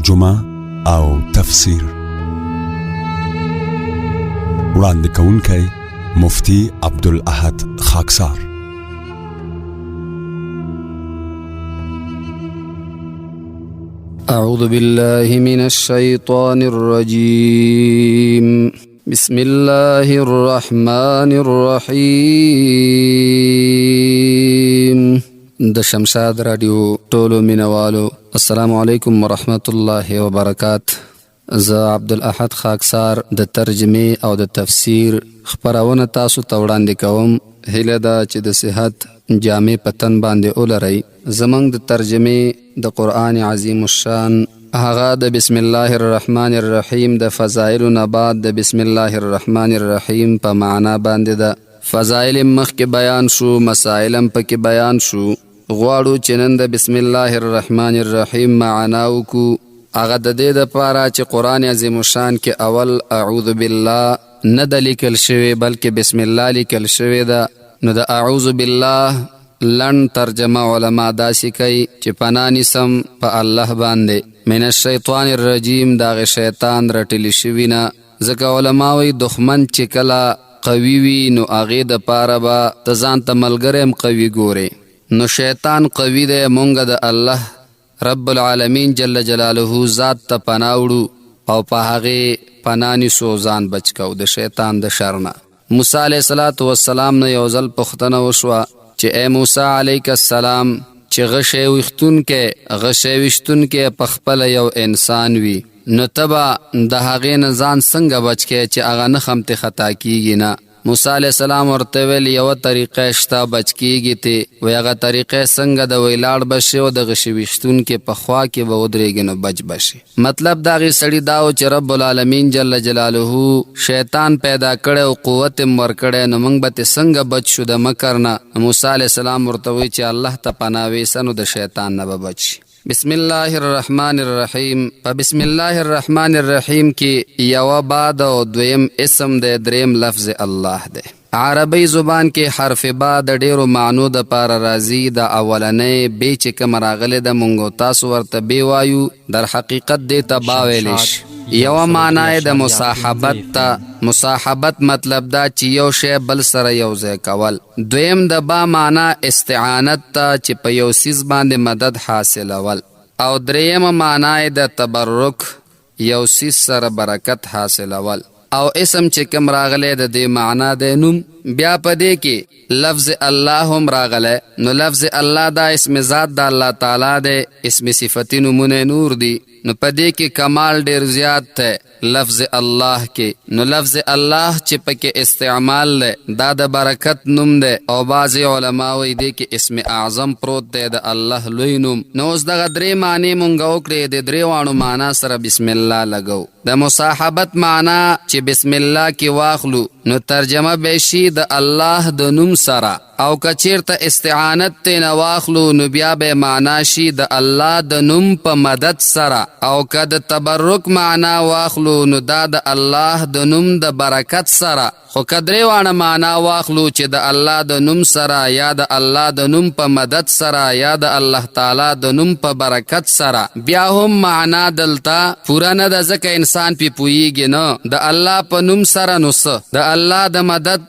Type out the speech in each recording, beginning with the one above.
ترجمه او تفسیر. وړاندې کوونکی مفتی عبدالاحد خاکسار. أعوذ بالله من الشيطان الرجيم. بسم الله الرحمن الرحيم. د شمشاد رادیو ټولو مینوالو السلام علیکم ورحمت الله وبرکاته. زه عبدالاحد خاکسار د ترجمه او د تفسیر خبرونه تاسو ته وړاندې کوم. هیله ده چې د صحت جامع پتن باندې ولرئ. زمنګ د ترجمه د قرآن عظیم الشان هغه د بسم الله الرحمن الرحیم د فضائل نبات د بسم الله الرحمن الرحیم په معنا باندې ده. فضائل مخکې بیان شو، مسائلم پکې بیان شو. غواړو چې نن د بسم الله الرحمن الرحیم معنا وکړو. هغه د دې دپاره چې قرآن عظیم الشان کې اول اعوذ بالله نه د لیکل شوی بلکې بسم الله لیکل شوی ده. نو د اعوذ بالله لن ترجمه علما داسې کوي چې پناه نیسم په الله باندې من الشیطان الرجیم دغه شیطان رټلی شوي نه. ځکه علما وایي دښمن چې کله قوي وي نو هغې دپاره به ته ځان ته ملګری هم قوي ګورې. نو شیطان قوي دی. مونږ د الله رب العالمین جل جلاله ذات ته پناه وړو او په هغې پناه نیسو، ځان بچ کو د شیطان د شر نه. موسی علیه السلام نه یو ځل پوښتنه وشوه چې ای موسی علیک السلام چې غشی ویشتونکی په خپله یو انسان وي نو ته به د هغې نه ځان څنګه بچ کې چې هغه نښم تې خطا کیږي نه. موسی علیه السلام ورته ویل یوه طریقه شته بچ کیږي ته. وی هغه طریقه څنګه د وی لاړ بشي او د غشي ویشتونکي په خوا کې به ودرېږي نو بچ بشي. مطلب د هغې سړي دا و چې رب العالمین جل جلاله شیطان پیدا کړی او قوت یې ورکړی نو موږ به تې څنګه بچ شو د مکر نه. موسی علیه السلام ورته وی چې الله ته پناه ویسه نو د شیطان نه به بچ شي. بسم الله الرحمن الرحیم. په بسم الله الرحمن الرحیم کې یوه بعد او دویم اسم دی، دریم لفظ الله دی. عربی زبان کې حرف با د ډیرو معنو د پاره راځي. د اولنۍ بې چې کوم راغلی د مونږ تاسو ورته بې وایو، در حقیقت دې ته با ویلی شي. یوه معنا یې د مصاحبت ته. مصاحبت مطلب دا چې یو شی بل سره یو ځای کول. دویم د با معنا استعانت ته چې په یو څیز باندې مدد حاصلول. او دریم معنا یې د تبرک، یو څیز سره برکت حاصلول. او اسم چې کوم راغلی د دې معنا د نوم. بیا په دې کې لفظ الله هم راغلی. نو لفظ الله دا اسم ذات د الله تعالی دی، اسم صفتی نومونه نور دی. نو په دې کې کمال ډیر زیات دی لفظ الله کې. نو لفظ الله چې پکې استعمال دی دا د برکت نوم دی. او بعضې علما وایي دې کې اسم اعظم پروت دی د الله لوی نوم. نو اوس دغه درې معنی مونږ وکړې، د درې واړو معنا سره بسم الله لګو. د مصاحبت معنا چې بسم الله کې واخلو نو ترجمه به شي د الله د نوم سره. او کچیرته استعانت ته نه واخلو نو بیا به معنا شي د الله د نوم په مدد سره. او که د تبرک معنا واخلو نو دا د الله د نوم د برکت سره. خو که درې واړه معنا واخلو چې د الله د نوم سره یا د الله د نوم په مدد سره یا د الله تعالی د نوم په برکت سره، بیا هم معنا دلته پوره نه ده. ځکه انسان پې پوهیږي نه د الله په نوم سره نو څه، د الله د مدد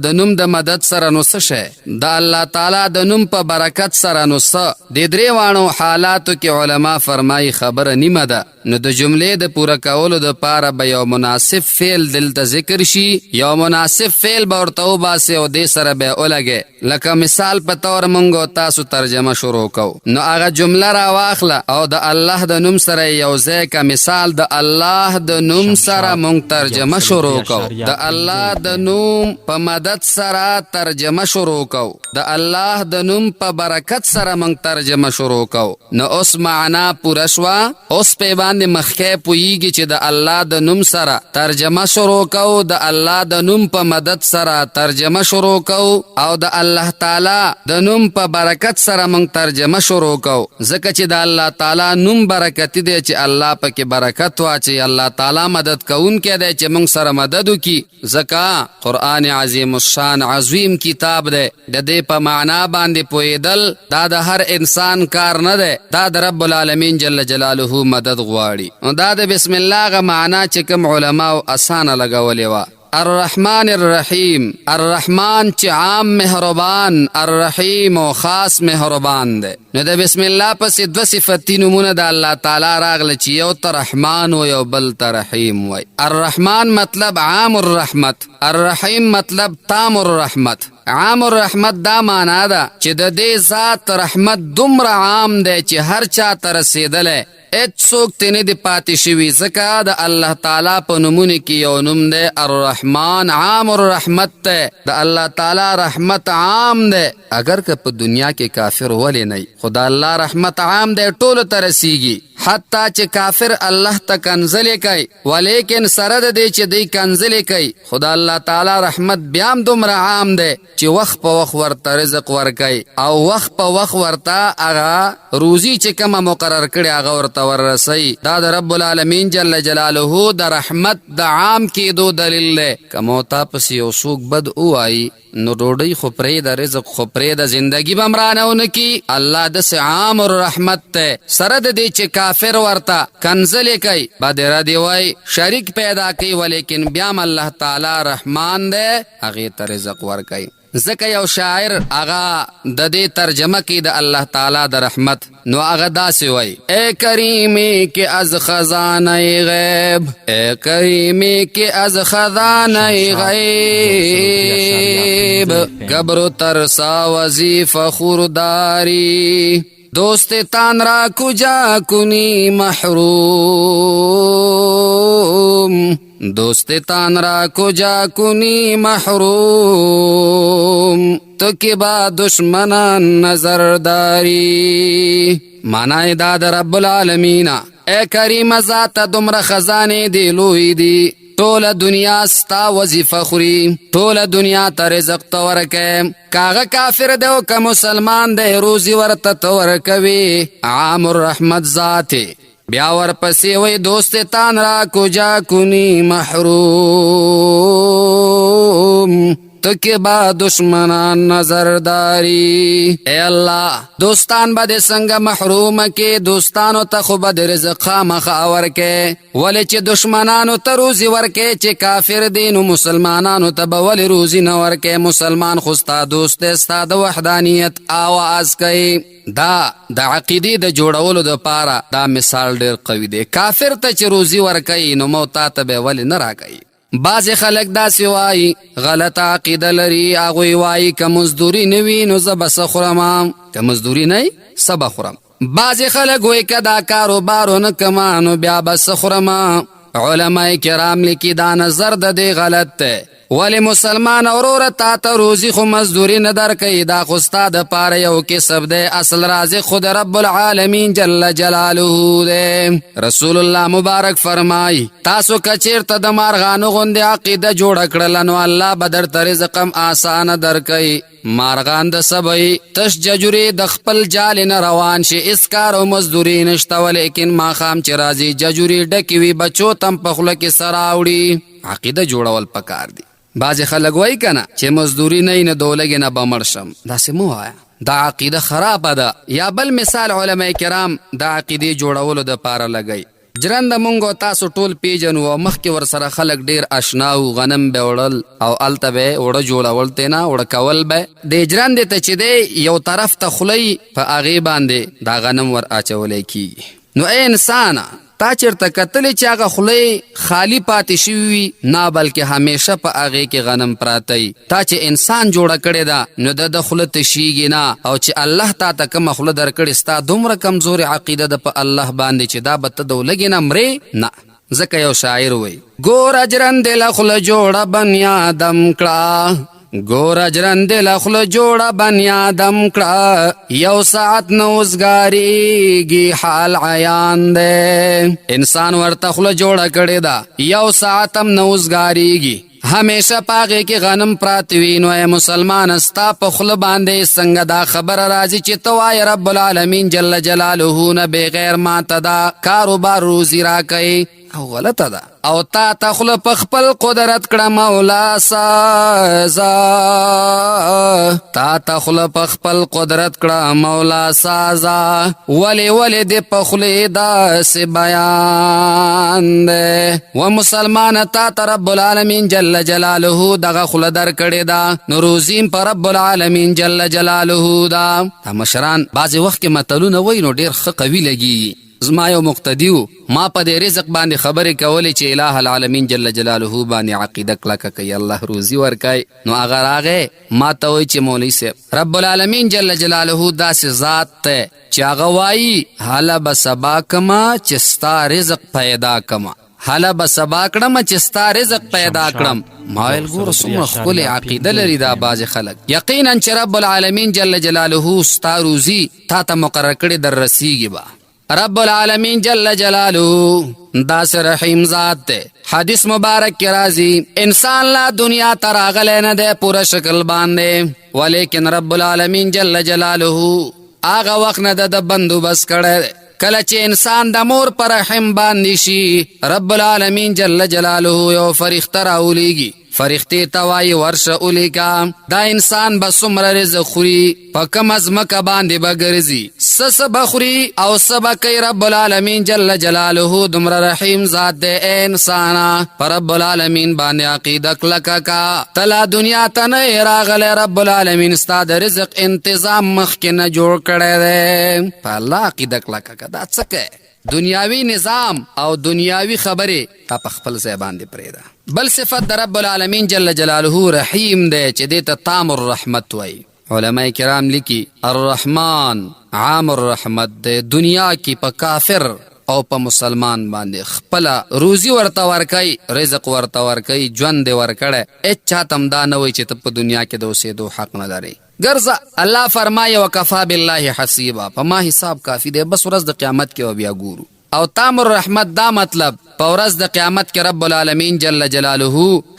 د نوم د مدد سره نو څه شی، د الله تعالی د نوم په برکت سره نو څه. د درې واړو حالاتو کې علما فرمایي خبره نیمه ده. نو د جملې د پوره کولو دپاره به یو مناسب فعل دلته ذکر شي. یو مناسب فعل به ورته وباسي او دې سره به ولګي. لکه مثال په طور مونږ تاسو ترجمه شروع کو. نو هغه جمله را واخله او د الله د نوم سره یو ځای کا. مثال د الله د نوم سره مونږ ترجمه شروع کو. د الله د نوم په مدد سره ترجمه شروع کو. د الله د نوم په برکت سره مونږ ترجمه شروع کو. نو اوس معنا پوره شوه. اوس په باندې مخکې پوهیږي چې د الله د نوم سره ترجمه شروع کو، د الله د نوم په مدد سره ترجمه شروع کو، او د الله تعالی د نوم په برکت سره مونږ ترجمه شروع کو. ځکه چې د الله تعالی نوم برکتی دی چې الله پکې برکت واچي. الله تعالی مدد کوونکی دی چې مونږ سره مدد وکړي. ځکه قرآن عظیم الشان عظیم کتاب دی. د دې په معنا باندې پوهېدل دا د هر انسان کار نه دی، دا د رب العالمین جل جلاله مدد غواړي. نو دا د بسم الله غ معنا چې کوم علماو اسانه لګولې وه. الرحمن الرحیم، الرحمن چې عام مهربان، الرحیم او خاص مهربان دی. نو د بسم الله پسې دوه صفتي نومونه د الله تعالی راغله چې یو ته رحمان و یو بل ته رحیم وای. الرحمن مطلب عام الرحمت، الرحیم مطلب تام الرحمت. عام الرحمت دا معنا ده چې د دې ذات رحمت دومره عام دی چې هر چا ته رسېدلی، هیڅ څوک ته نه دی پاتې شوي، ځکه د الله تعالی په نومونو کې یو نوم دی الرحمن، عام الرحمت دی. د الله تعالی رحمت عام دی، اگر که په دنیا کې کافر ولې نه وي، خو د الله رحمت عام دی، ټولو ته رسیږي. حتی چې کافر الله ته کنځلې کوي، ولیکن سره د دې چې دی کنځلې کوي، خو د الله تعالی رحمت بیا هم دومره عام دی چې وخت په وخت ورته رزق ورکوي او وخت په وخت ورته هغه روزي چې کومه مقرر کړي هغه ورته وررسوي. دا د رب العالمین جل جلاله د رحمت د عام کېدو دلیل دی. که مو تا پسې یو څوک بد ووایي نو ډوډۍ خو پرېږده، رزق خو پرېږده، زندګي به هم رانه ونه کي. الله داسې عام الرحمت دی، سره د دې چې کافر ورته کنځلې کوي، بد ردې وایي، شریک پیدا کوي، ولیکن بیا هم الله تعالی رحمان دی، هغې ته رزق ورکوي. ځکه یو شاعر هغه د دې ترجمه کوي د الله تعالی د رحمت، نو هغه داسې وایي: اے کریمی که از خزانه غیب، اے کریمی که از خزانه غیب، گبر و ترسا وظیفه خورداری، دوستان را کجا کنی محروم، دوستان را کجا کنی محروم، تو که با دشمنان نظر داری. معنی دا د رب العالمین، اے کریم ذات دومره خزانې دی لوی دی، ټوله دنیا ستا وظیفه خوري، ټوله دنیا ته رزق ته ورکوي، کاغه کافر دی او که مسلمان دی روزي ورته ته ورکوي. عام الرحمت ذات. بیا ورپسې وی دوستان را کجا کنی محروم، تو که با دشمنان نظر داری. اے الله دوستان به دې څنګه محرومه کې، دوستانو ته خو به د رزق خامخا ورکې، ولې چې دشمنانو ته روزي ورکې، چې کافر دی نو مسلمانانو ته به ولې روزي نه ورکې. مسلمان خو ستا دوست دی، ستا د وحدانیت آواز کوي. دا د عقیدې د جوړولو دپاره دا مثال ډېر قوي دی. کافر ته چې روزي ورکوي نو مو تا ته به ولې نه راکوي. بعضې خلک داسې وایي، غلطه عقیده لري، هغوی وایي که مزدوري نه وي نو زه به څه خورم، که مزدوري نه وي څه به خورم. بعضې خلک وایي که دا کاروبار ونه کړمه نو بیا به څه خورم. علما کرام لیکي دا نظر د دې غلط دی، ولی مسلمان اوروره تا ته روزی خو مزدوری نه درکوي، دا خو ستا دپاره یو کسب دی، اصل رازق خود رب العالمین جل جلاله دی. رسول الله مبارک فرمای تاسو که چیرته د مارغانو غوندې عقیده جوړه کړله نو الله به درته رزق هم آسانه درکوي. مارغان د سبی تش ججوری د خپل جال نه روان شي، اس کار او مزدوری نشته، ولیکن ماښام چې راځي ججوری ډکې وي، بچو تم په خوله کې سره اوړي. عقیده جوړول پکار دي. بعضې خلک وایي که نه چې مزدوري نه وي نو د ولږې نه به مړ شم، داسې مه وایه، دا عقیده خرابه ده. یا بل مثال علما کرام د عقیدې جوړولو دپاره لګوي. جرنده مونږ او تاسو ټول پیژنو او مخکې ورسره خلک ډېر اشنا وو، غنم به وړل او هلته به یې اوړه جوړول، تېنه اوړه کول به د جرندې ته چې دی یو طرف ته خولی په هغې باندې دا غنم ور اچولی کېږي. نو ای انسانه تا چیرته کتلی چې هغه خولۍ خالی پاتې شوي وي؟ نه، بلکې همیشه په هغې کې غنم پراته وي. تا چې انسان جوړه کړې ده نو د خوله تشیږي نه، او چې الله تا ته کومه خوله درکړې ستا دومره کمزورې عقیده ده په الله باندې چې دا به ته د ولږې نه مرې نه. ځکه یو شاعر وایي ګوره جرندې له خوله جوړه بني آدم کړه، ګوره جرندې له خوله جوړه بني آدم کړه، یو ساعت نه اوزګارېږي حال عیان دی. انسان ورته خوله جوړه کړې ده، یو ساعت هم نه اوزګارېږي، همیشه په هغې کې غنم پراته وي. نو ای مسلمان ستا په خوله باندې څنګه دا خبره راځي چې ته وایې رب العالمین جل جلاله نه بغیر ما ته دا کاروبار روزي راکوي؟ او غلطه ده. او تا تخل پخپل قدرت کړه مولا سازا، تا تخل پخپل قدرت کړه مولا سازا، ولی دی پخلی داس بیان ده. و مسلمان تا تا رب العالمین جل جلاله دغه خل در کړی دا، نو روزیم پر رب العالمین جل جلاله دا. مشران بعضی وخت کې متلونه وای نو ډیر ښه قوي لګي. زما یو مقتدیو ما په دې رزق باندې خبرې کولې چې الٰه العالمین جل جلاله باندې عقیده کلکه کوي، الله روزي ورکای. نو هغه راغی ما ته وایي چې مولوي صاحب رب العالمین جل جلاله داسې ذات ته چې هغه وایي هله به سبا کما چې ستا رزق پیدا کما، هله به سبا کړم چې ستا رزق پیدا کړم. ما ویل ګوره څومره ښکلې عقیده لري دا بعضې خلک. یقینا چې رب العالمین جل جلاله ستا روزي تا ته مقرر کړې در رسیږي به. رب العالمین جل جلاله داس رحیم ذات ده. حدیث مبارک کی راضی انسان لا دنیا تراغلے نہ دے پورا شکل باندے، ولیکن رب العالمین جل جلاله آغا وقت نہ د بندوبست کړه. کله چې انسان د مور پر رحم باندې شي رب العالمین جل جلاله یو فرښتہ راولیږي، فرښتې ته وایي ورشه اولیکا دا انسان به څومره رزق خوري، په کومه ځمکه باندې به ګرځي، څه به خوري او څه به کوي. رب العالمین جل جلاله دومره رحیم ذات دی. ای انسانا په رب العالمین باندې عقیده کلکه کا، تلا دنیا ته نه راغلی، رب العالمین ستا د رزق انتظام مخکې نه جوړ کړی دی. په الله عقیده کلکه کا. دا څه کوي دنیاوی نظام او دنیاوی خبرې تا په خپل ځای باندې پرېږده. بل صفت د رب العالمین جل جلاله رحیم دی چې دې ته تام الرحمت وایي. علماء کرام لیکي الرحمن عام الرحمت دی، دنیا کې په کافر او په مسلمان باندې خپله روزي ورته ورکوي، رزق ورته ورکوي، ژوند دې ورکړی. هېڅ چاته هم دا نه وایي چې ته په دنیا کې د اوسېدو حق نه لرې. ګرځه الله فرمایي وکفا بالله حسیبا، په ما حساب کافي دی، بس ورځ د قیامت کې و بیا ګورو. او تام الرحمت دا مطلب په ورځ د قیامت کې رب العالمین جل جلاله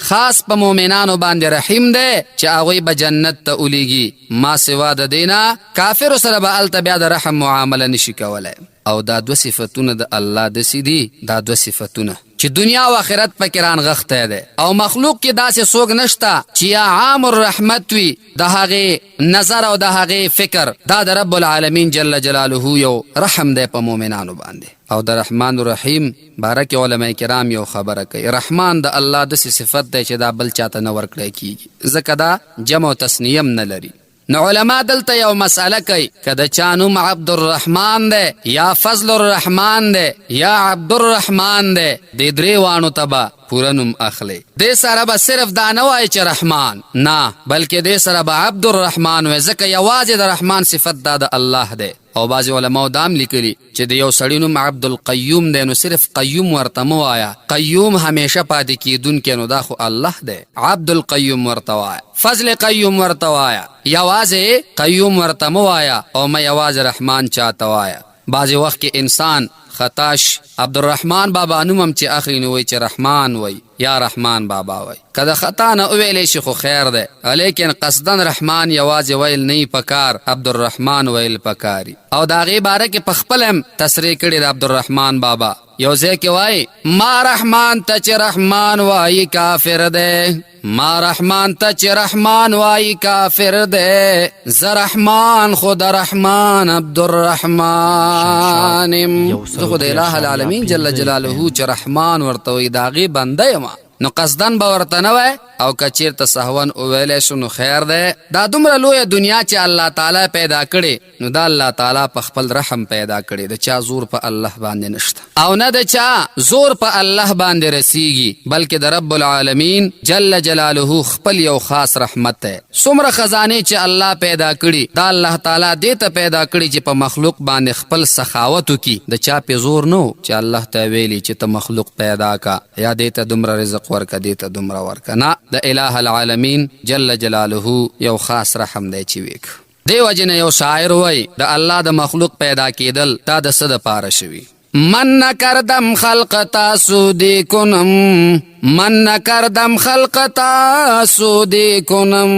خاص په مؤمنانو باندې رحیم دی چې هغوی به جنت ته اولیږي. ما سوا د دینا کافرو سره به هلته بیا د رحم معامله نشي کولی. او دا دو صفتونه د الله داسې دي، دا دو صفتونه چې دنیا او آخرت پکې رانغښتی دی. او مخلوق کې داسې څوک نشته چې یا عام الرحمت وي، د هغې نظر او د هغې فکر دا د رب العالمین جل جلاله یو رحم دی په مؤمنانو باندې. او د رحمان الرحیم باره کې علماء کرام یو خبره کوي، رحمان د الله داسې صفت دی چې دا بل چاته نه ورکړی کېږي، ځکه دا جمع و تثنیه هم نه لري. نو علماء دلته یو مسئله کوي که د چا نوم عبدالرحمن دی یا فضل الرحمن دی یا عبدالرحمن دی، دې درې واڼو ته به پوره نوم اخلي. دې سره به صرف دا نه وایي چې رحمان، نه بلکې دې سره به عبدالرحمن وایي، ځکه یوازې د رحمان صفت دا د الله دی. او بعضې علماو دا هم لیکلي چې د یو سړي نوم عبدالقیوم دی نو صرف قیوم ورته مه وایه، قیوم همیشه پاتې کیدونکی، نو دا خو الله دی. عبدالقیوم ورته وایه، فضل قیوم ورته وایه، یوازې قیوم ورته مه وایه او مه یوازې رحمان چاته وایه. بعضې وخت کې انسان خطاش عبدالرحمن بابا نوم هم چې اخلي نو وایي چې رحمان وایي یا رحمان بابا وایي. که د خطا نه وویلی شي خو خیر دی، لیکن قصدن رحمان یوازې ویل نه پکار، عبدالرحمن ویل پکاري. او د هغې باره کې په خپل هم تصریح کړې د عبدالرحمن بابا یو ځای کې وایي ما رحمان ته چې رحمان وایي کافر دی، ما رحمان ته چې رحمان وایي کافر دی، زه رحمان خو د رحمان عبدالرحمن یم، زه خو د الٰه العالمین جل جلاله چې رحمان ورته وایي د هغې بنده یم. نو قصدن به ورته نه وای، او که چېرته سهون وویلی شو نو خیر دی. دا دومره لویه دنیا چې الله تعالی پیدا کړې، نو دا الله تعالی په خپل رحم پیدا کړې، د چا زور په الله باندې نشته او نه د چا زور په الله باندې رسیږي، بلکې د رب العالمین جل جلاله خپل یو خاص رحمت دی. څومره خزانې چې الله پیدا کړي دا الله تعالی دې ته پیدا کړي چې په مخلوق باندې خپل سخاوت وکړي، د چا پې زور نه و چې الله ته ویلي چې ته مخلوق پیدا کا یا دې ته دومره رزق ورکه دې ته دومره ورکه، نه د الٰه العالمین جل جلاله یو خاص رحم دی چې ویک. دې وجې نه یو شاعر وایي د الله د مخلوق پیدا کېدل دا د څه دپاره شوي؟ من نکردم خلق تاسو دی کنم، من نکردم خلق تاسودی کنم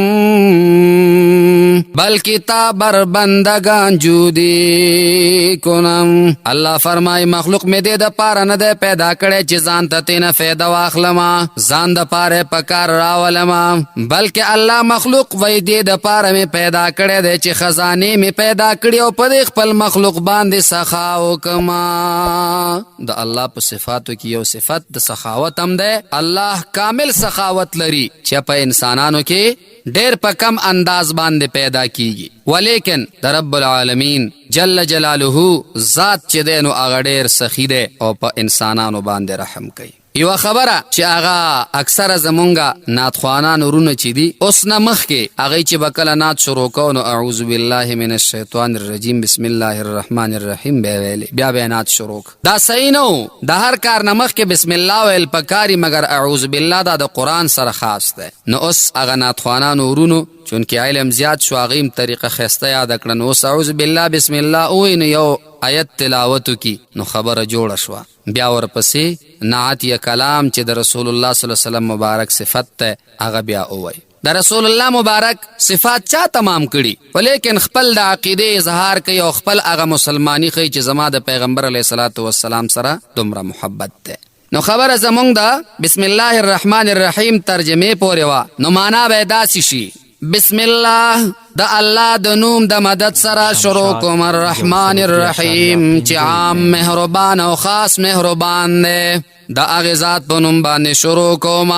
بلکی تا بر بندگان جودی کنم. الله فرمای مخلوق می دې د پاره نه دی پیدا کړی چې ځان ته تینا فایده واخلما، ځان د پاره پکار راولما، بلکې الله مخلوق وای دې د پاره می پیدا کړی دی چې خزانه می پیدا کړی او په خپل مخلوق باندې سخا وکما. د الله په صفاتو کې یو صفت د سخاوت هم ده. الله کامل سخاوت لري چې په انسانانو کې ډېر په کم انداز باندې پیدا کیږي، ولیکن د رب العالمین جل جلاله ذات چې دی نو هغه ډېر سخی دی او په انسانانو باندې رحم کوي. یو خبره چې هغه اکثره زمونږه نعتخوانان ورونه چې دي اوس نه مخکې هغه چې به کله نعت شروع کوو نو اعوذ بالله من الشیطان الرجیم بسم الله الرحمن الرحیم بیا به نعت شروع. دا صحیح نه و. د هر کار نه مخکې بسم الله ویل پکاري، مګر اعوذ بالله دا د قرآن سره خاص دی. نو اوس هغه نعتخوانان ورونو چونکې علم زیات شو هغه طریقه ښایسته یاد کړه، نو اوس اعوذ بالله بسم الله ووایي نو یو آیت تلاوتو کی نو خبره جوړه شوه. بیا ورپسې نعت یا کلام چې د رسول الله صلی الله علیه وسلم مبارک صفت ته هغه بیا ووایي. د رسول الله مبارک صفات چا تمام کړي، ولیکن خپل د عقیدې اظهار کوي او خپل هغه مسلمانی ښیي چې زما د پیغمبر علیه الصلاة والسلام سره دومره محبت ده. نو خبره زمونږ د بسم الله الرحمن الرحیم ترجمه پورې وه، نو معنا به داسې شي بسم الله د الله د نوم د مدد سره شروع کوم، الرحمن الرحیم چې عام مهربان او خاص مهربان دی، د هغې ذات په نوم باندې شروع کوم.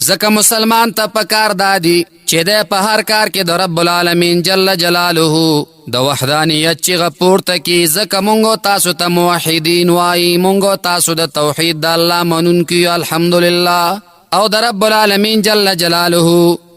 ځکه مسلمان ته پکار دادي چې دی په هر کار کې د رب العالمین جل جلاله د وحدانیت چیغه پورته کړي. ځکه مونږ تاسو ته موحدین وایي، مونږ تاسو د توحید د الله منونکي یو الحمدلله، او د رب العالمین جل جلاله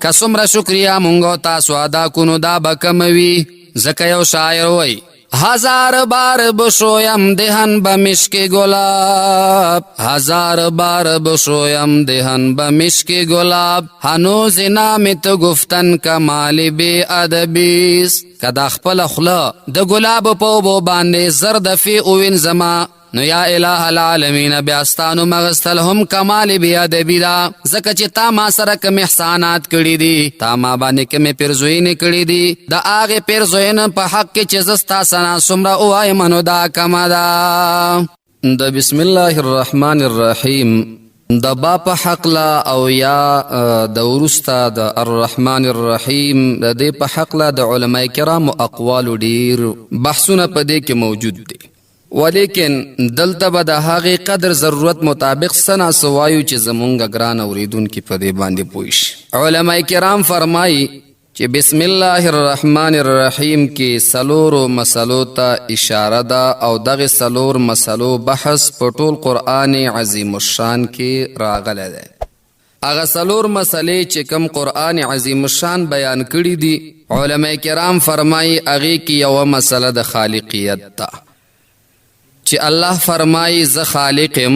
که څومره شکریا مونږ تاسو ادا کونو دا به کموي. ځکه یو شاعر وایي هزار بار بشویم دهن به مشک گلاب، هزار بار بشویم دهن به مشک گلاب، هنوز نام تو گفتن کمال بی ادبیست. که دا خپل خوله د ګلاب په اوبو باندې زر دفې ووینځمه نو یا الہ العالمین بیا ستانو مغستل هم کمال بی ادبی دا. ځکه چې تا ما سره کم احسانات کړي دي، تا ما باندې کمې پیرزوینې کړي دي، د هغې پیرزوینو په حق کې چې زه ستا سره څومره ووایم نو دا کمه ده. د بسم الله الرحمن الرحیم د با په حقله او یا د وروسته د الرحمن الرحیم د دې په حقله د علماء کرامو اقوالو ډیر بحثونه په دې کې موجود دي، ولیکن دلته به د هغې قدر ضرورت مطابق سنا سوایو چې زمونږ ګران اوریدونکي په دې باندې پوه شي. علماء کرام فرمایي چې بسم الله الرحمن الرحیم کې څلورو مسلو ته اشاره ده او دغه څلور مسلو بحث په ټول قرآن عظیم الشان کې راغلی دی. هغه څلور مسلې چې کوم قرآن عظیم الشان بیان کړي دي، علماء کرام فرمایي هغې کې یوه مسله د خالقیت ده چې الله فرمایي زه خالق یم.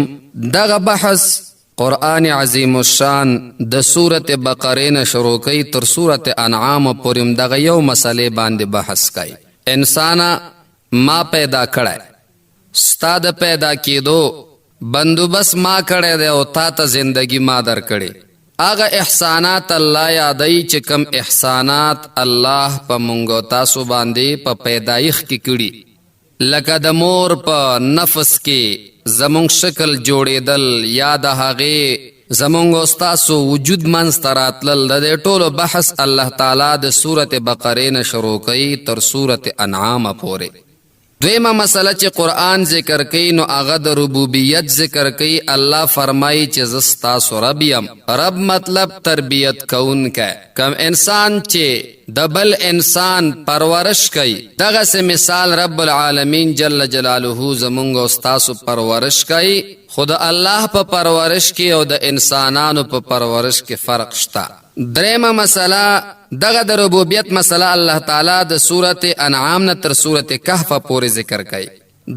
دغه بحث قرآن عظیم الشان د سورت بقره نه شروع کوي تر سورت انعام پورې دغه یو مسلې باندې بحث کوي. انسانا ما پیدا کړی، ستا د پیدا کېدو بندوبست ما کړی دی او تا ته زندگی ما در کړی. هغه احسانات الله یادوي چې کم احسانات الله په مونږ تاسو باندې په پیدایښت کې کړي، لکه د مور په نفس کې زمونږ شکل جوړېدل یا د هغې زمونږ او ستاسو وجود منځته راتلل. د دې ټولو بحث الله تعالی د سورت بقرې نه شروع کوي تر سورت انعام پورې. دویمه مسله چې قرآن ذکر کوي نو هغه د ربوبیت ذکر کوي. الله فرمایي چې زه ستاسو رب یم. رب مطلب تربیت کوونکی. کم انسان چې د بل انسان پرورش کوي، دغسې مثال رب العالمین جل جلاله زمونږ او ستاسو پرورش کوي، خو د الله په پرورش کې او د انسانانو په پرورش کې فرق شته. دریمه مسله دغه د ربوبیت مسله الله تعالی د سورت انعام نه تر سورت کهف پورې ذکر کوي.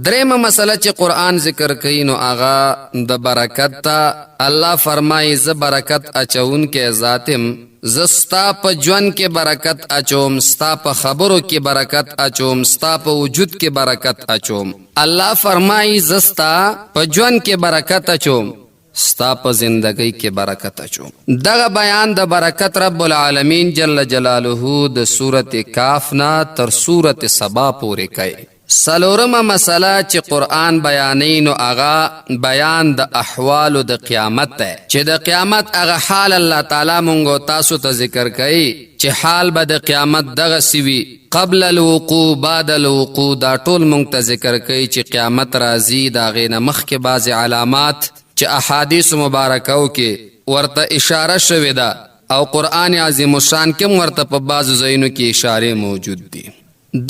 دریمه مسله چې قرآن ذکر کوي نو هغه د برکت ته. الله فرمایي زه برکت اچونکی ذاتم، زه ستا په ژوند کې برکت اچوم، ستا په خبرو کې برکت اچوم، ستا په وجود کې برکت اچوم. الله فرمایي زه ستا په ژوند کې برکت اچوم، ستا په زندګۍ کې برکت اچو. دغه بیان د برکت رب العالمین جل جلاله د سورت کاف نه تر سورت سبا پورې کوي. سلورمه مسله چې قرآن بیانوي نو هغه بیان د احوالو د قیامت دی، چې د قیامت هغه حال الله تعالی مونږ تاسو ته ذکر کوي چې حال به د قیامت دغسې وي، قبل الوقوع بعد الوقوع، دا ټول مونږ ته ذکر کوي چې قیامت راځي. د هغې نه مخکې بعضې علامات چې احادیث مبارکو کې ورته اشاره شوې ده او قرآن عظیم الشان کې ورته په بعضو ځایونو کې اشارې موجود دي.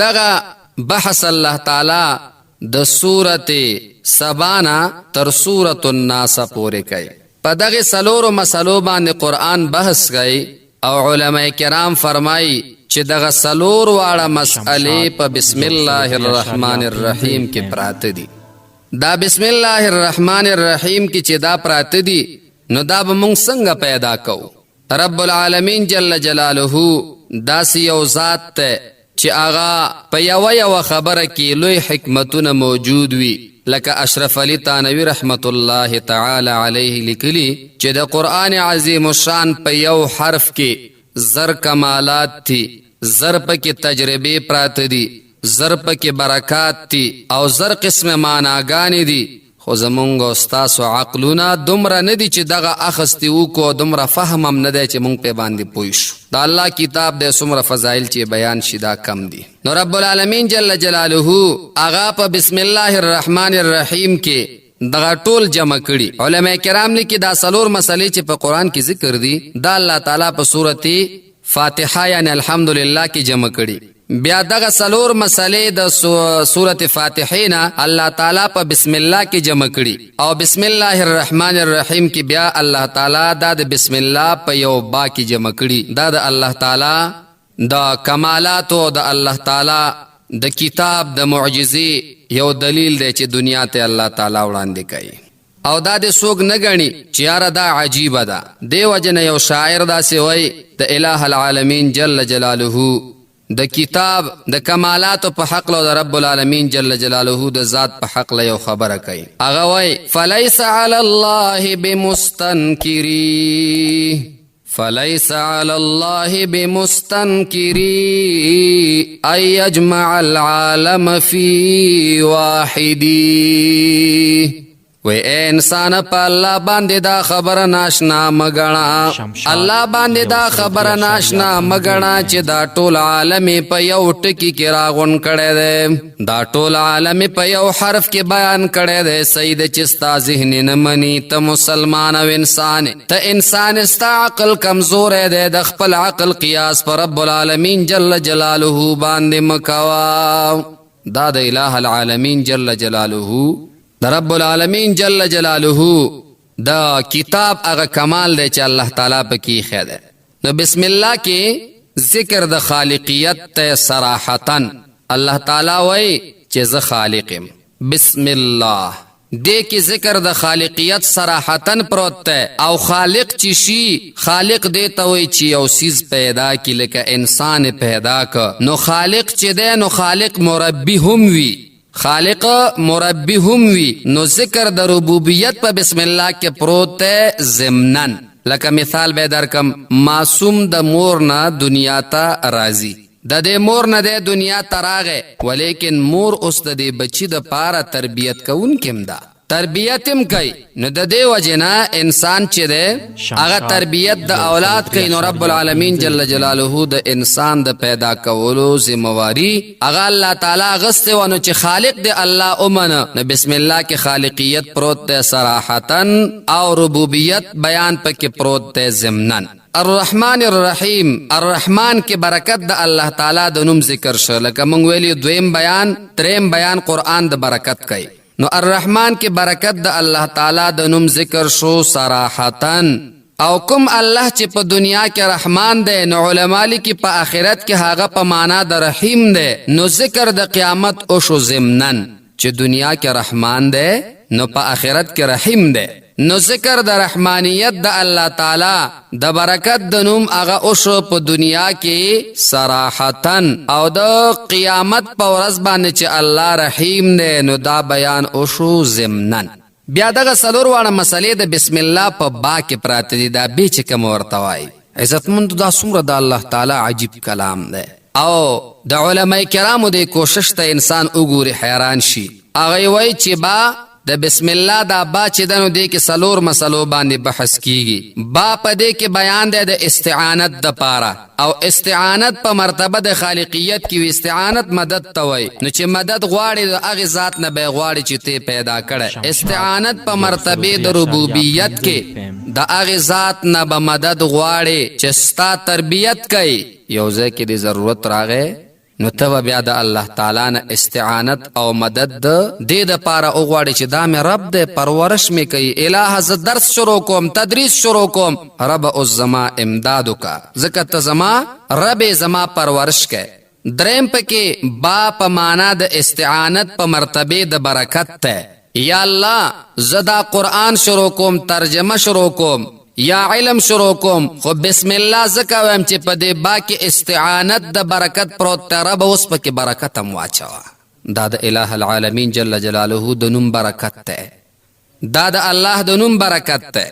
دغه بحث الله تعالی د سورت سبانا تر سورت الناس پورې کوي. په دغه سلورو مسلو باندې قرآن بحث کوي او علماء کرام فرمایي چې دغه سلور واړه مسئلې په بسم الله الرحمن الرحیم کې پراته دي. دا بسم الله الرحمن الرحیم کې چې دا پراته دي نو دا به موږ څنګه پیدا کوو؟ رب العالمین جل جلاله داسې یو ذات ته چې آغا په یو خبره کې لوی حکمتونه موجود وي، لکه اشرف علی تانوی رحمت الله تعالی علیه لیکلی چې د قرآن عظیم الشان په یو حرف کې زر کمالات تھی، زر پکې تجربه پراته دي، زر پکې برکات تھی او زر قسم معناګانې دي. خو زمونږ او ستاسو عقلونه دومره نه دي چې دغه اخستی وکړو، دومره فهم هم نه دی چې مونږ پې باندې پوه شو. د الله کتاب دی څومره فضایل چې بیان شي دا کم دي. نو رب العالمین جل جلاله هغه په بسم الله الرحمن الرحیم کې دغه ټول جمع کړي. علماء کرام لیکي دا سلور مسلې چې په قرآن کې ذکر دي دا الله تعالی په سورت فاتحه یعنی الحمدلله کې جمع کړي. بیا دغه سلور مسئلے د سورت فاتحه نه الله تعالی په بسم الله کې جمع کړي او بسم الله الرحمن الرحیم کې بیا الله تعالی دا د بسم الله په یو با کې جمع کړي. دا د الله تعالی د کمالات او د الله تعالی د کتاب د معجزې یو دلیل دی چې دنیا ته الله تعالی وړاندې کوي او دا د څوک نه ګڼي چې یاره دا عجیبه ده. دې وجه نه یو شاعر داسې وایي د الہ العالمین جل جلاله د کتاب د کمالات په حق له د رب العالمین جل جلاله د ذات په حق له یو خبره کوي. هغه وایي فلیس علی الله بمستنکری، فلیس علی الله بمستنکری ان یجمع العالم فی واحدی. وی اے انسان پا اللہ باندے دا خبر ناشنا مگنا، اللہ باندے دا خبر ناشنا مگنا چی دا ټول عالم پا یو ٹکی کی راغن کڑے دے، دا ټول عالم پا یو حرف کی بیان کڑے دے. سید چستا ذہن نمانی تا مسلمان و انسان، تا انسان استا عقل کمزور دے، دا خپل عقل قیاس پر رب العالمین جل جلالہ باندے مکوا. دا دا الہ العالمین جل جلالہ دا رب العالمین جل جلاله دا کتاب اغا کمال دے چا اللہ تعالیٰ پا کی خیر دے. نو بسم اللہ کے ذکر دا خالقیت تے صراحتاً اللہ تعالیٰ وی چیز خالقم بسم اللہ دے کی ذکر دا خالقیت صراحتاً پروت تے او خالق چیشی خالق دیتا وی چی او سیز پیدا کی لکا انسان پیدا کا. نو خالق چی دے نو خالق مربی ہم وی، خالق مربی هم وی. نو ذکر د ربوبیت په بسم الله کې پروت ضمنن. لکه مثال به درکم، معصوم د مور نه دنیا ته راځي، د دې مور نه د دنیا ته راغی ولیکن مور اوس د دې بچی د پاره تربیت کوونکې ده، تربیتم کوي. نو د دې وجه نه انسان چې ده هغه تربیت د اولاد کوي. نو رب العالمین جل جلاله د انسان د پیدا کولو ذمہواری هغه الله تعالی غسته ونه چې خالق دی الله اومنه. نو بسم الله کې خالقیت پروت ده صراحتاً او ربوبیت بیان پکې پروت ده ضمناً. الرحمن الرحیم، الرحمن کې برکت د الله تعالی د نوم ذکر شو، لکه مونږ ویلی دویم بیان تریم بیان قرآن د برکت کوي. نو الرحمن کی برکت د الله تعالی د نوم ذکر شو صراحتاً. او کوم الله چې په دنیا کې رحمان دی نو علماء لیکي په آخرت کې هغه په معنا د رحیم دی. نو ذکر د قیامت او شو ضمنن چې دنیا کې رحمان دی نو په آخرت کې رحیم دی. نو ذکر د رحمانیت د الله تعالی د برکت د نوم هغه او شو په دنیا کې صراحتاً او د قیامت په ورځ باندې چې الله رحیم دی نو دا بیان او شو ضمنن. بیا دغه څلور واړه مسلې د بسم الله په با کې پراته دي. دا به چې کوم ورته وایي عزتمند، دا څومره د الله تعالی عجیب کلام دی. او د علماء کرامو د کوشش ته انسان وګوري حیران شي. هغه وایي چې با د بسم الله دا با چې دنو دی کې څلور مسلو باندې بحث کیږي. با په دې کې بیان دی د استعانت د پاره، او استعانت په مرتبه د خالقیت کې وي. استعانت مدد ته وایي، نو چې مدد غواړي د هغه ذات نه به غواړي چې ته پیدا کړي. استعانت په مرتبه د ربوبیت کې د هغه ذات نه به مدد غواړي چې ستا تربیت کوي. یو ځای کې د ضرورت راغی نو ته بیا د الله تعالی نه استعانت او مدد دې د پاره وغواړي چې دا مې رب دې پرورش مې کوي. الہ ز درس شروع کوم، تدریس شروع کوم، رب الزما امدادو کا، ځکه ته زما رب زما پرورش کوي. دریم پکې با په معنا د استعانت په مرتبه د برکت ته. یا الله زدا قرآن شروع کوم، ترجمه شروع کوم، یا علم شروع کوم، خو بسم الله زکه ویم چې په دې با کې استعانت د برکت پروت ته. رب اوس پکې برکت هم واچوه. دا د الہ العالمین جل جلاله د نوم برکت ته، دا د الله د نوم برکت ته.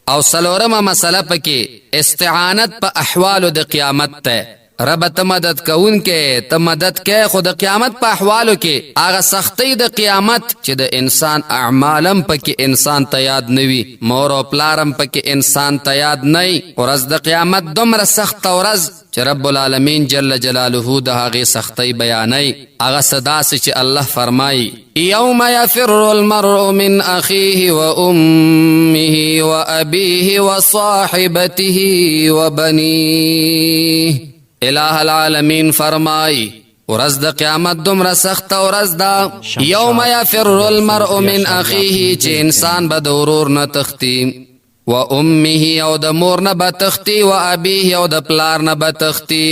او څلورمه مسله پکې استعانت په احوالو د قیامت ته. رب ته مدد کون کې، ته مدد کې، خو د قیامت په احوالو کې هغه سختۍ د قیامت چې د انسان اعمالم پکې انسان ته یاد نوي، مور او پلارم پکې انسان ته یاد نه. ورځ د قیامت دومره سخت ورځ چې رب العالمین جل جلاله د هغې سختۍ بیانوي. هغه صدا سي چې الله فرمایي یوم یفر المرء من اخیه و امه و ابیه و صاحبته و بنیه. الہ العالمین فرمائی ورځ د قیامت دومره سخت ورځ ده. یوم یفر المرء من اخیه چې انسان به د ورور نه تختی، و امه او د مور نه به تختی، و ابیه او د پلار نه به تختی،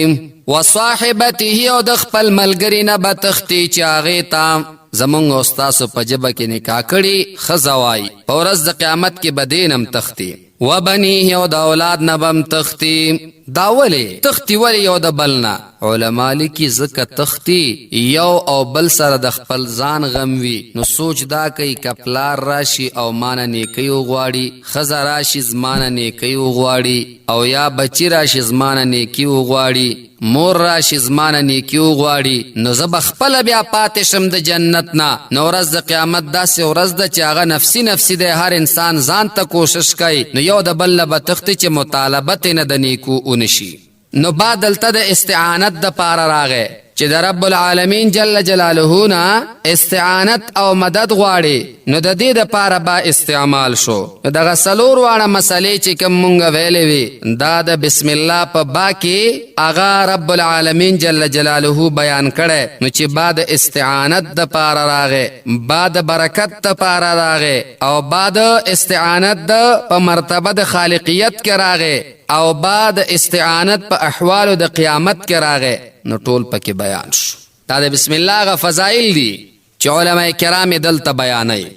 و صاحبته او د خپل ملګري نه به تختی چې هغې ته زمونږ او ستاسو په ژبه کې نکاح کړي ښځه وایي. په ورځ د قیامت کې به دې هم تختی. و بنیه او د اولاد نه به هم تختی. دا ولې تختی؟ ولې یو د بل نه؟ علما لیکي ځکه تختی یو او بل سره د خپل ځان غم وي. نو سوچ دا کوي که پلار راشي او مانه نیکۍ وغواړي، ښځه راشي زمانه نیکۍ وغواړي، او یا بچی راشي زمانه نیکي وغواړي، مور راشي زمانه نیکي وغواړي، نو زه به خپله بیا پاتې شم د جنت نه. نو ورځ د قیامت داسې ورځ ده چې هغه نفسي نفسي دی، هر انسان ځان ته کوشش کوي. نو یو د بل نه به تختی چې مطالبه ترې نه د نیکو ونشي. نو بعد دلته د استعانت د پاره راغی چې د رب العالمین جل جلاله نه استعانت او مدد غواړي. نو د دې د پاره با استعمال شو. نو دغه څلور واړه مسلې چې کوم مونږ ویلې وي دا د بسم الله په با کې هغه رب العالمین جل جلاله بیان کړی. نو چې با د استعانت د پاره راغی، با د برکت د پاره راغی، او با د استعانت د په مرتبه د خالقیت کې راغی، او با د استعانت په احوالو د قیامت کې راغی. نو ټول پکې بیان شو. دا د بسم الله غ فضائل دي چې علماء کرام دلته بیانوي.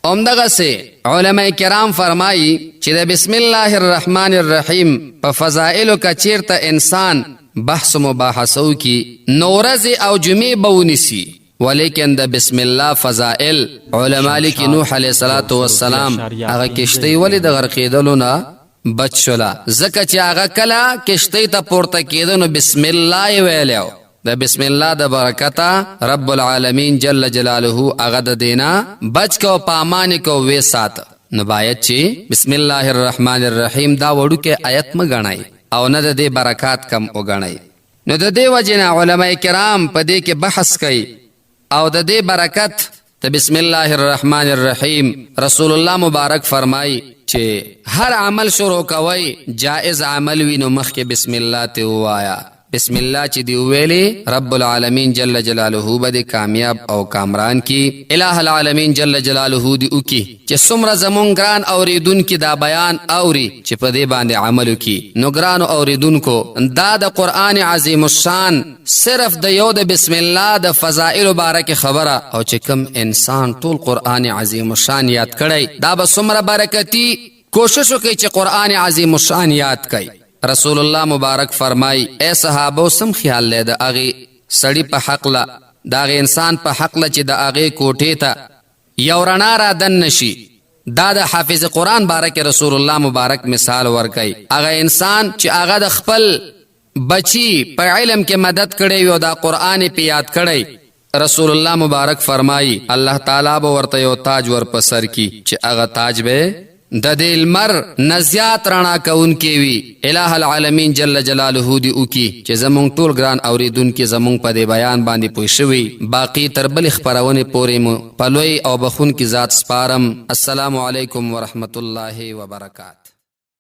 همدغسې علماء کرام فرمایي چې د بسم الله الرحمن الرحیم په فضائلو که چیرته انسان بحث مباحثو کی نو ورځې او جمعې به ونیسي، ولیکن د بسم الله فضائل علما لیکي نوح علیه السلام هغه کشتۍ ولې د غرقېدلو نه بچ شوله؟ ځکه چې هغه کله کشتۍ ته پورته کېده نو بسم الله یې ویلی. د بسم الله د برکته رب العالمین جل جلاله هغه د دینا بچ کو، پامان کو، وې ساته. نو باید چې بسم الله الرحمن الرحیم دا وړوکی آیت مه ګڼئ او نه د دې برکات کم وګڼئ. نو د دې وجې نه علما کرام په دې کې بحث کوي او د دې برکت ته بسم الله الرحمن الرحیم رسول الله مبارک فرمای چې هر عمل شروع کوي جائز عمل وي نو مخکې بسم الله ته وایا. بسم الله چې دی ویلي رب العالمین جل جلاله به دی کامیاب او کامران کی. الہ العالمین جل جلاله دی اوکی چې څومره زمون ګران اوریدونکي دا بیان اوري چې په دې باندې عمل وکي. نو ګران اوریدونکو دا د قرآن عظیم الشان صرف د یو د بسم الله د فضائل مبارک خبره، او چې کوم انسان ټول قرآن عظیم الشان یاد کړي دا به څومره برکتی. کوشش وکړي چې قرآن عظیم الشان یاد کړي. رسول الله مبارک فرمای اے صحابو سم خیال لے دا اغی سڑی پا حق لا دا اغی انسان پا حق لا چی دا اغی کوٹی تا یو رڼا را دن نشي. دا د حافظ قرآن بارک رسول الله مبارک مثال ورکي. هغه انسان چې هغه د خپل بچی په علم کې مدد کړي او دا قرآن په یاد کړي، رسول الله مبارک فرمایي الله تعالی به ورته یو تاج ور په سر کی چې هغه تاج به د دې لمر نزیات رڼا کوونکی وي. الہ العالمین جل جلاله دی او کی چې زمونږ ټول ګران اوریدونکو زمونږ په دې بیان باندې پوه شوي. باقی تر بل خبرونه پورې مو په لوی او بخون کی ذات سپارم. السلام علیکم ورحمت الله وبرکاته.